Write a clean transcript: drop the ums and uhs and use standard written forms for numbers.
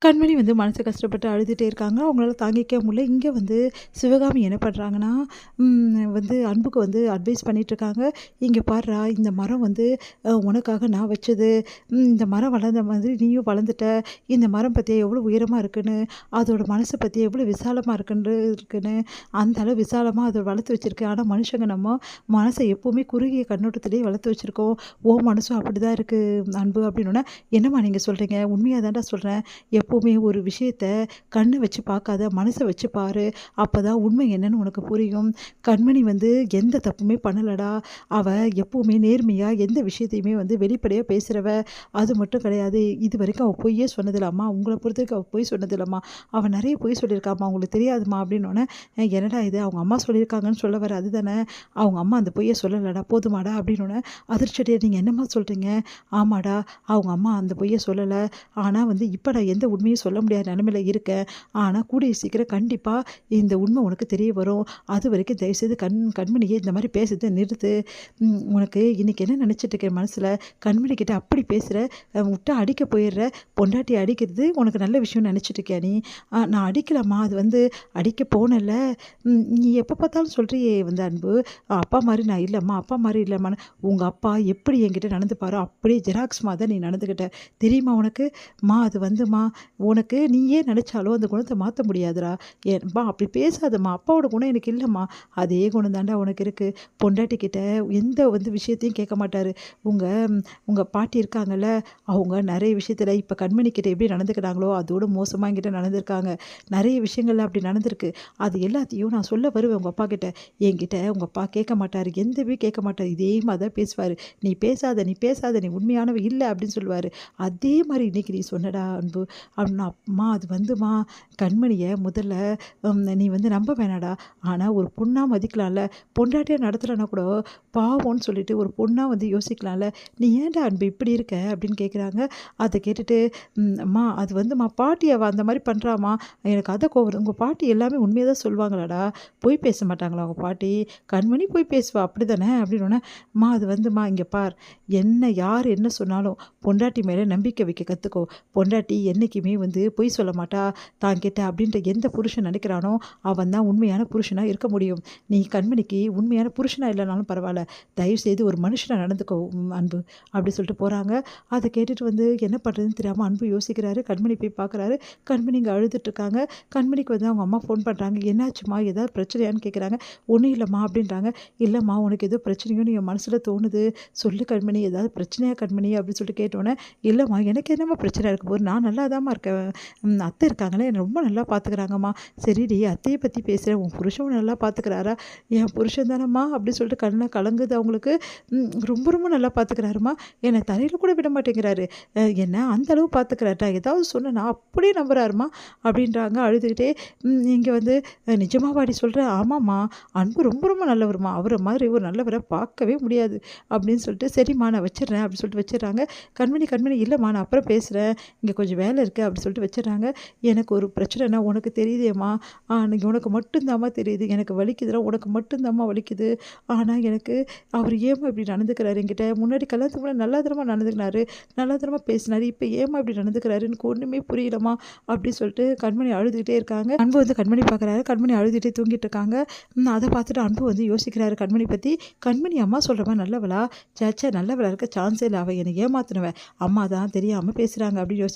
கண்மணி மனசு கஷ்டப்பட்டு அழுதுட்டே இருக்காங்க. அவங்களால தாங்கிக்க முடியல. இங்க சிவகாமி என்ன பண்றாங்கன்னா, அன்புக்கு அட்வைஸ் பண்ணிட்டுருக்காங்க. "இங்க பார்றா, இந்த மரம் உனக்காக நான் வச்சது. இந்த மரம் வளர்ந்த மாதிரி நீயும் வளர்ந்துட்ட. இந்த மரம் பாத்தியா எவ்வளோ உயரமா இருக்குன்னு, அதோட மனச பாத்தியா எவ்வளோ விசாலமா இருக்குன்னு, அந்த அளவு விசாலமா அத வளர்த்து வச்சிருக்கு. ஆனா மனுஷங்க நம்ம மனச எப்பவுமே குறுகிய கண்ணோட்டத்திலேயே வளர்த்து வச்சிருக்கோம். உன் மனசும் அப்படிதான் இருக்கு அன்பு" அப்படின்னோனே, "என்னம்மா நீங்க சொல்றீங்க? உண்மையா தான்டா சொல்றேன். எப்பவுமே ஒரு விஷயத்த கண்ணு வச்சு பார்க்காத, மனச வச்சு பாரு. அப்பதான் உண்மை என்னன்னு உனக்கு புரியும். கண்மணி எந்த தப்புமே பண்ணலடா. அவ எப்பவுமே நேர்மையா எந்த விஷயத்தையுமே வெளிப்படையா பேசுறவ. அது மட்டும் கிடையாது. இதுவரைக்கும் அவ பொய்யே சொன்னதில்ல அம்மா. உங்கள பொறுத்தவரைக்கும் அவ பொய் சொன்னதில்லம்மா. அவ நெறைய பொய் சொல்லியிருக்காம்மா. உங்களுக்கு தெரியாதும்மா" அப்படின்னோனே, என்னடா இது அவங்க அம்மா சொல்லியிருக்காங்கன்னு சொல்ல வர அதுதானே? அவங்க அம்மா அந்த பொய்ய சொல்லலடா. போதுமாடா?" அப்படின்னோனே, அதிர்ச்சியடையா, "நீங்க என்னம்மா சொல்றீங்க?" "ஆமாடா. அவங்க அம்மா அந்த பொய்ய சொல்லல. ஆனா இப்ப நான் எந்த உண்மையும் சொல்ல முடியாத நிலைமையில இருக்கேன். ஆனா கூடிய சீக்கிரம் கண்டிப்பா இந்த உண்மை உனக்கு தெரிய வரும். அதுவரைக்கும் தயவுசெய்து கண்மணியே இந்த மாரி பேசுறத நிறுத்து. உனக்கு இன்னைக்கு என்ன நினைச்சிட்டு இருக்க மனசுல? கண்மணி கிட்ட அப்படி பேசுற, உட்டா அடிக்க போயிடுற. பொண்டாட்டிய அடிக்கிறது உனக்கு நல்ல விஷயம்னு நினைச்சிட்டு இருக்கியா நீ? நான் அடிக்கலம்மா. அது அடிக்க போனேன்ல. நீ எப்ப பார்த்தாலும் சொல்றியே அன்பு, அப்பா மாரி நான் இல்லம்மா, அப்பா மாரி இல்லம்மான்னு. உங்க அப்பா எப்படி என்கிட்ட நடந்துப்பாரோ அப்படியே ஜெராக்ஸ் மாரி தான் நீ நடந்துக்கிட்ட. தெரியுமா உனக்கு? அது உனக்கு நீயே நினைச்சாலும் அந்த குணத்த மாத்த முடியாதுடா. ஏன்பா அப்படி பேசாதம்மா. அப்பாவோட குணம் எனக்கு இல்லம்மா. அதே குணம் தான்டா உனக்கு இருக்கு. பொண்டாட்டி கிட்ட எந்த விஷயத்தையும் கேட்க மாட்டாரு. உங்க உங்க பாட்டி இருக்காங்கல்ல, அவங்க நெறைய விஷயத்துல இப்ப கண்மணி கிட்ட எப்படி நடந்துக்கிறாங்களோ, அதோட மோசமா என்கிட்ட நடந்திருக்காங்க. நெறைய விஷயங்கள்ல அப்படி நடந்திருக்கு. அது எல்லாத்தையும் நான் சொல்ல வருவேன் உங்க அப்பா கிட்ட. என்கிட்ட உங்க அப்பா கேட்க மாட்டாரு. எந்தவே கேட்க மாட்டாரு. இதே மாரி தான் பேசுவாரு. "நீ பேசாத, நீ பேசாத. நீ உண்மையானவ இல்ல" அப்படின்னு சொல்லுவாரு. அதே மாரி இன்னைக்கு நீ சொன்னடா அன்பு. அப்படின்னா, "அம்மா அது கண்மணிய முதல்ல நீ நம்ப வேணாடா. ஆனா ஒரு பொண்ணா மதிக்கலாம்ல. பொண்டாட்டியா நடத்தலனா கூட பாவம்ன்னு சொல்லிட்டு ஒரு பொண்ணா யோசிக்கலாம்ல. நீ ஏன்டா அன்பு இப்படி இருக்க?" அப்படின்னு கேட்குறாங்க. அத கேட்டுட்டு, "அம்மா அது பாட்டி அவ அந்த மாரி பண்றாம்மா. எனக்கு அதான் கோவம் வருது. உங்க பாட்டி எல்லாமே உண்மைய தான் சொல்லுவாங்களாடா? பொய் பேச மாட்டாங்களா உங்க பாட்டி? கண்மணி பொய் பேசுவா அப்படிதானே?" அப்படின்னோனே, "அம்மா அது இங்க பார். யார் என்ன சொன்னாலும் பொண்டாட்டி மேல நம்பிக்கை வைக்க கத்துக்கோ. பொண்டாட்டி என்னைக்குமே பொய் சொல்ல மாட்டா தான்கிட்ட அப்படின்ற எந்த புருஷன் நினைக்கிறானோ அவன் தான் உண்மையான புருஷனா இருக்க முடியும். நீ கண்மணிக்கு உண்மையான புருஷனா இல்லைனாலும் பரவாயில்ல. தயவுசெய்து ஒரு மனுஷனா நடந்துக்கோ அன்பு" அப்படி சொல்லிட்டு போறாங்க. அதை கேட்டுட்டு என்ன பண்ணுறதுன்னு தெரியாம அன்பு யோசிக்கிறாரு. கண்மணி போய் பார்க்குறாரு. கண்மணி இங்கே அழுதுட்டு இருக்காங்க. கண்மணிக்கு அவங்க அம்மா ஃபோன் பண்ணுறாங்க. "என்னாச்சும்மா? ஏதாவது பிரச்சனையான்னு?" கேட்குறாங்க. "ஒன்றும் இல்லைம்மா" அப்படின்றாங்க. "இல்லைம்மா உனக்கு ஏதோ பிரச்சனையோன்னு என் மனசில் தோணுது. சொல்லு கண்மணி. ஏதாவது பிரச்சனையா கண்மணி?" அப்படின்னு சொல்லிட்டு கேட்டோன்னே, "இல்லைம்மா எனக்கு என்னம்மா பிரச்சனை இருக்க போகுது? நான் நல்லாதாம்மா இருக்கேன். அத்தை இருக்காங்களே என்னை ரொம்ப நல்லா பார்த்துக்கிறாங்கம்மா." "சரிடி அத்தைய பத்தி பேசுறேன். உன் புருஷன் உன்ன நல்லா பார்த்துக்கிறாரா?" "என் புருஷன் தானம்மா" அப்படின்னு சொல்லிட்டு கண்ல கலங்குது அவங்களுக்கு. ரொம்ப ரொம்ப நல்லா பார்த்துக்கிறாரும்மா. என்னை தரையில கூட விட மாட்டேங்கிறாரு. என்ன அந்த அளவு பார்த்துக்கிறாரு. நான் ஏதாவது சொன்னேன்னா அப்படியே நம்புறாரும்மா" அப்படின்றாங்க அழுதுகிட்டே. இங்க "நிஜமாவாடி சொல்ற?" "ஆமாம்மா. அன்பு ரொம்ப ரொம்ப நல்லவரும்மா. அவர மாதிரி ஒரு நல்லவர பார்க்கவே முடியாது" அப்படின்னு சொல்லிட்டு, "சரிம்மா நான் வச்சுடுறேன்" அப்படின்னு சொல்லிட்டு வச்சுடுறாங்க. கண்மணி, "இல்லைம்மா நான் அப்புறம் பேசுறேன். இங்க கொஞ்சம் வேலை இருக்கு" அப்படி சொல்லிட்டு வச்சுடுறாங்க. "எனக்கு ஒரு பிரச்சனைனா உனக்கு தெரியுதேம்மா. அன்னைக்கு உனக்கு மட்டும் தாம்மா தெரியுது. எனக்கு வலிக்குதுன்னா உனக்கு மட்டும் தாம்மா வலிக்குது. ஆனா எனக்கு அவர் ஏம்மா இப்படி நடந்துக்கிறாரு என்கிட்ட? முன்னாடி கல்யாணத்துக்கு முன்னாடி நல்லா தானம்மா நடந்துக்கினாரு. நல்லா தானம்மா பேசினாரு. இப்ப ஏம்மா இப்படி நடந்துக்கிறாரு? எனக்கு ஒண்ணுமே புரியலம்மா" அப்படி சொல்லிட்டு கண்மணி அழுதுகிட்டே இருக்காங்க. அன்பு கண்மணி பார்க்குறாரு. கண்மணி அழுதுகிட்டே தூங்கிட்டு இருக்காங்க. அத பார்த்துட்டு அன்பு யோசிக்கிறாரு கண்மணி பத்தி. "கண்மணி அம்மா சொல்ற மாரி நல்லவளா? ச்சே ச்சே நல்லவளா இருக்க சான்ஸே இல்ல. அவ என்னை ஏமாத்துனவ. அம்மா தான் தெரியாம பேசுறாங்க" அப்படின்னு